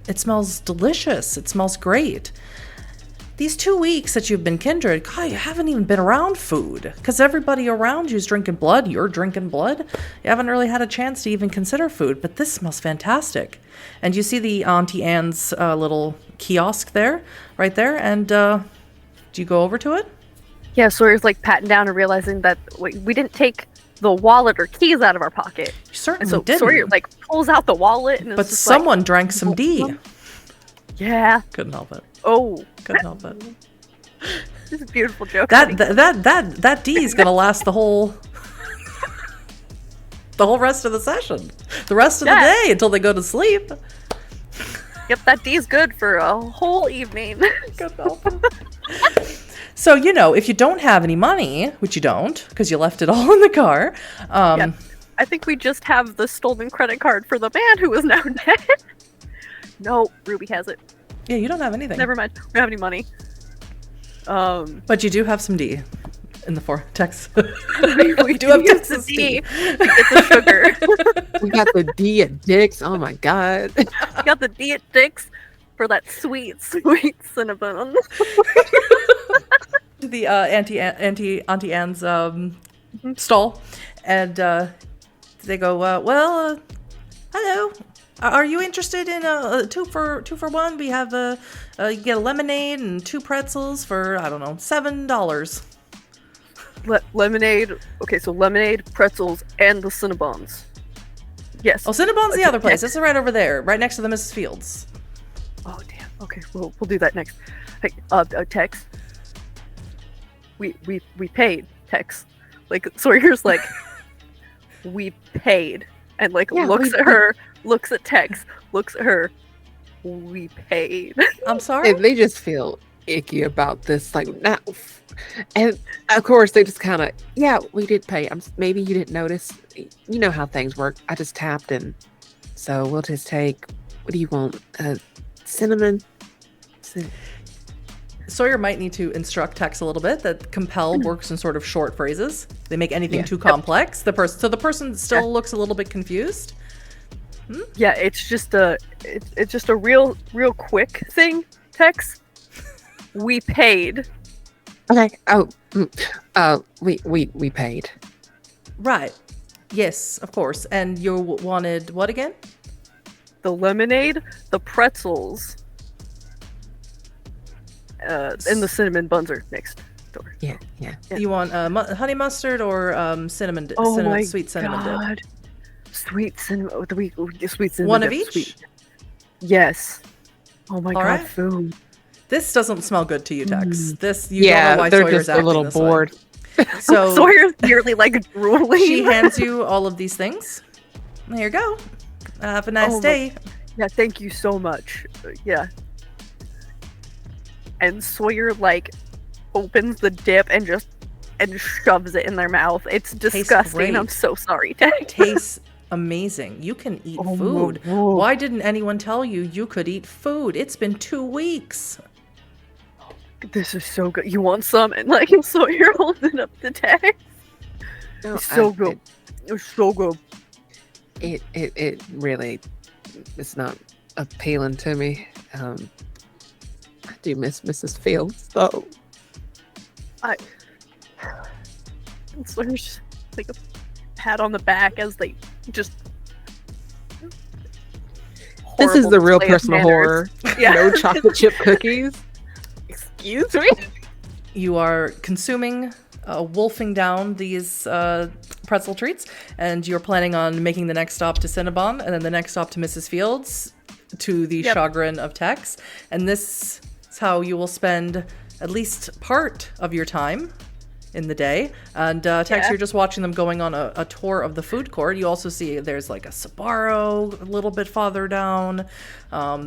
It smells delicious. It smells great. These 2 weeks that you've been kindred, God, you haven't even been around food because everybody around you is drinking blood. You're drinking blood. You haven't really had a chance to even consider food, but this smells fantastic. And you see the Auntie Anne's little kiosk there, right there. And do you go over to it? Yeah, Sawyer's like patting down and realizing that we didn't take the wallet or keys out of our pocket. You certainly and so didn't. Sawyer like pulls out the wallet, and but someone drank some D. Yeah. Couldn't help it. Oh. Couldn't help it. This is a beautiful joke. That D is gonna last the whole rest of the session, the rest of the day until they go to sleep. Yep, that D is good for a whole evening. Couldn't help it. So, if you don't have any money, which you don't, because you left it all in the car. I think we just have the stolen credit card for the man who is now dead. No, Ruby has it. Yeah, you don't have anything. Never mind. We don't have any money. But you do have some D in the vortex. we do have use the Texas D D. to get the sugar. We got the D at Dick's. Oh my god. We got the D at Dick's for that sweet, sweet cinnamon. The Auntie Anne's stall, and they go, well, hello. Are you interested in a two for one? We have you get a lemonade and 2 pretzels for, I don't know, $7. Lemonade. Okay, so lemonade, pretzels, and the Cinnabons. Yes. Oh, Cinnabon's the other place. Yes. It's right over there, right next to the Mrs. Fields. Oh damn. Okay, we'll do that next. Hey, Tex. We paid Tex. Like Sawyer's like, we paid, and like looks at her, looks at Tex, looks at her. We paid. I'm sorry. And they just feel icky about this, like now. And of course, they just kind of, yeah, we did pay. Maybe you didn't notice. You know how things work. I just tapped in, so we'll just take. What do you want? Cinnamon. Sawyer might need to instruct Tex a little bit that compel works in sort of short phrases. They make anything too complex. The person still looks a little bit confused. Yeah, it's just a real quick thing, Tex. We paid. Okay. Oh, we paid. Right. Yes, of course. And you wanted what again? The lemonade, the pretzels, and the cinnamon buns are next door. Yeah. You want honey mustard or cinnamon? Sweet cinnamon dip. Sweet cinnamon. Sweet cinnamon. One dip, of each. Sweet. Yes. Oh my god, right. food. This doesn't smell good to you, Tex. This you don't know why they're Sawyer's just a acting little this bored. Way. So Sawyer's nearly like drooling. she hands you all of these things. There you go. Have a nice day. Yeah, thank you so much. Yeah. And Sawyer like opens the dip and shoves it in their mouth. It's disgusting. great. I'm so sorry, Tex. Tastes amazing. You can eat food. Why didn't anyone tell you could eat food? It's been 2 weeks. This is so good. You want some? And like Sawyer holding up the Tex. No, It's so good. It's so good. It really is not appealing to me. I do miss Mrs. Fields though. And Sawyer's just like a pat on the back as they just. This is the real display of personal manners. horror. Yeah. No chocolate chip cookies. Excuse me. You are consuming, wolfing down these pretzel treats, and you're planning on making the next stop to Cinnabon, and then the next stop to Mrs. Fields, to the chagrin of Tex. And this is how you will spend at least part of your time in the day. And Tex, you're just watching them going on a tour of the food court. You also see there's like a Sbarro a little bit farther down.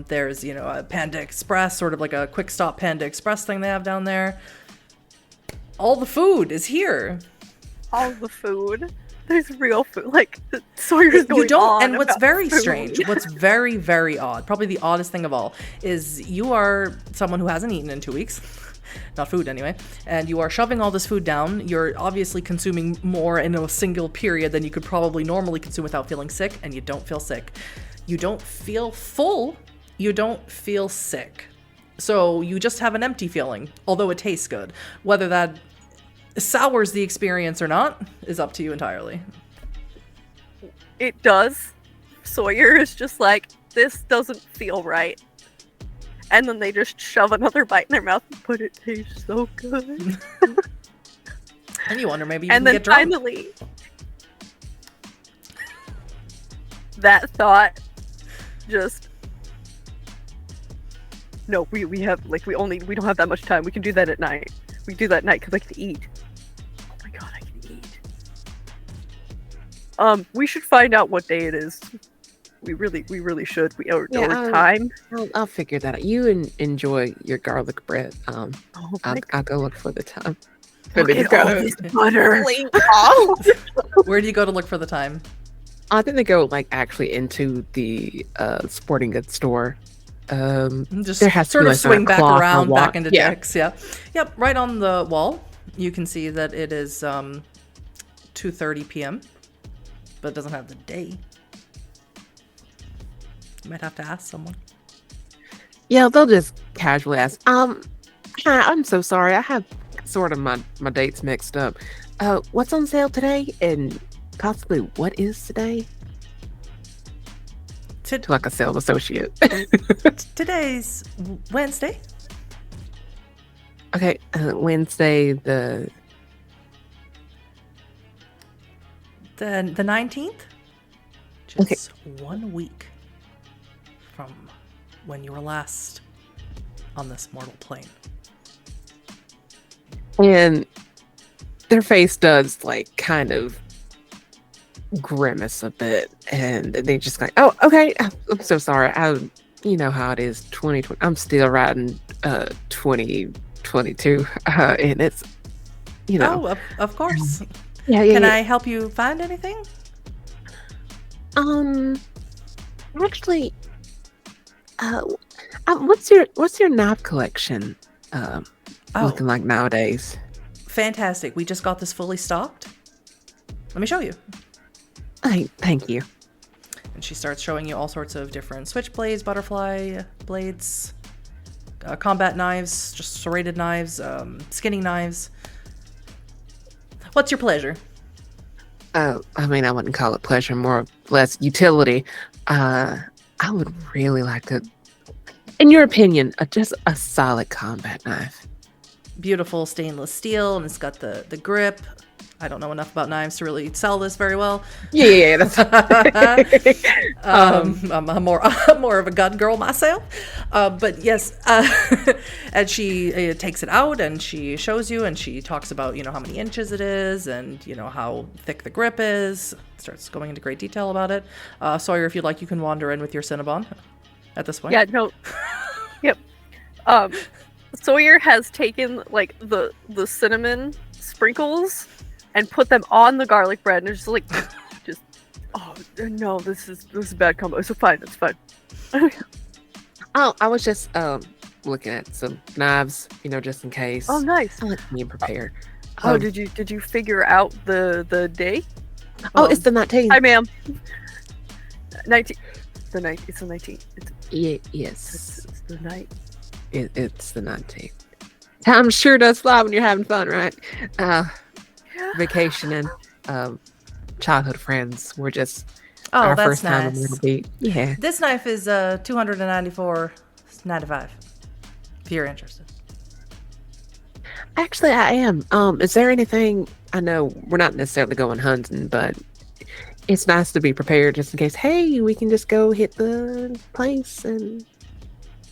There's, a Panda Express, sort of like a quick stop Panda Express thing they have down there. All the food is here. All the food. There's real food. Like Sawyer's going on. And what's about very food. strange, what's very, very odd, probably the oddest thing of all, is you are someone who hasn't eaten in 2 weeks. Not food anyway, and you are shoving all this food down. You're obviously consuming more in a single period than you could probably normally consume without feeling sick, and you don't feel sick. You don't feel full, you don't feel sick. So you just have an empty feeling, although it tastes good. Whether that sours the experience or not is up to you entirely. It does. Sawyer is just like, this doesn't feel right. And then they just shove another bite in their mouth, but it tastes so good. And you wonder maybe you and can then get drunk. finally, that thought just. No, we have we don't have that much time. We can do that at night. We can do that at night because I can eat. Oh my god, I can eat. We should find out what day it is. We really should. Or time. I'll figure that out. You enjoy your garlic bread. I'll go look for the time. Look at all this butter. Where do you go to look for the time? I think they go actually into the sporting goods store. Just there has to sort be of like swing a back clock or around, walk. back into Yeah. decks. Yeah. Yep. Right on the wall, you can see that it is 2:30 p.m., but it doesn't have the day. You might have to ask someone. Yeah, they'll just casually ask. Hi, I'm so sorry. I have sort of my dates mixed up. What's on sale today, and possibly what is today? To like a sales associate. Today's Wednesday. Okay, Wednesday the 19th. Just 1 week from when you were last on this mortal plane. And their face does like kind of grimace a bit, and they just like, oh, okay, I'm so sorry. You know how it is. 2020. I'm still riding 2022, and it's Of course. Yeah. Can I help you find anything? Actually, what's your knife collection looking like nowadays? Fantastic. We just got this fully stocked. Let me show you. Thank you. And she starts showing you all sorts of different switchblades, butterfly blades, combat knives, just serrated knives, skinning knives. What's your pleasure? I mean, I wouldn't call it pleasure, more or less utility. I would really like to, in your opinion, just a solid combat knife. Beautiful stainless steel, and it's got the grip. I don't know enough about knives to really sell this very well. Yeah, that's I'm more of a gun girl myself, but yes. And she takes it out and she shows you, and she talks about how many inches it is, and how thick the grip is. Starts going into great detail about it. Sawyer, if you'd like, you can wander in with your Cinnabon at this point. Yeah, no. Yep. Sawyer has taken like the cinnamon sprinkles and put them on the garlic bread, and it's just like, oh no, this is a bad combo. It's fine. It's fine. Oh, I was just looking at some knives, just in case. Oh, nice. I like being prepared. Did you figure out the day? It's the 19th. Hi, ma'am. 19. The night. It's the 19th. Yes. It's the night. It's the 19th. Time sure does fly when you're having fun, right? Vacationing, childhood friends. We're just our that's first time in nice. Myrtle Beach. Yeah. This knife is $294.95. If you're interested. Actually, I am. Is there anything? I know we're not necessarily going hunting, but it's nice to be prepared just in case. Hey, we can just go hit the place and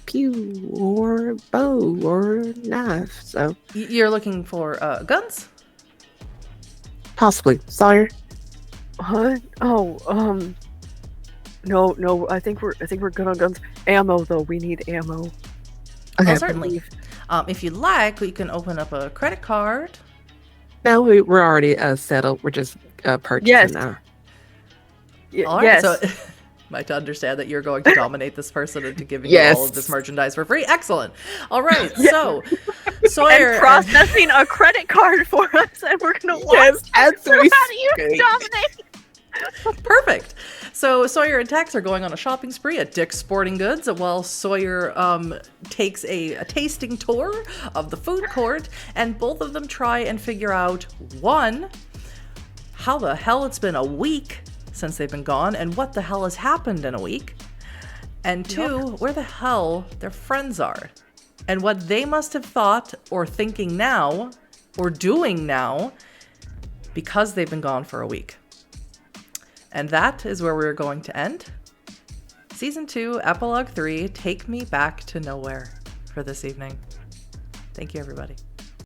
pew or bow or knife. So You're looking for guns? possibly Sawyer. Huh? Oh, no. I think we're good on guns. Ammo though. We need ammo. Okay. Oh, certainly. If you'd like, we can open up a credit card. No, we're already settled. We're just purchasing now. All right, yes. so might to understand that you're going to dominate this person into giving you all of this merchandise for free. Excellent. All right, so Sawyer and processing a credit card for us, and we're gonna watch. As How we do you speak. dominate? Perfect. So Sawyer and Tex are going on a shopping spree at Dick's Sporting Goods while Sawyer takes a tasting tour of the food court, and both of them try and figure out, one, how the hell it's been a week since they've been gone and what the hell has happened in a week, and two, where the hell their friends are and what they must have thought or thinking now or doing now because they've been gone for a week. And that is where we're going to end Season 2, Epilogue 3, Take Me Back to Nowhere for this evening. Thank you, everybody.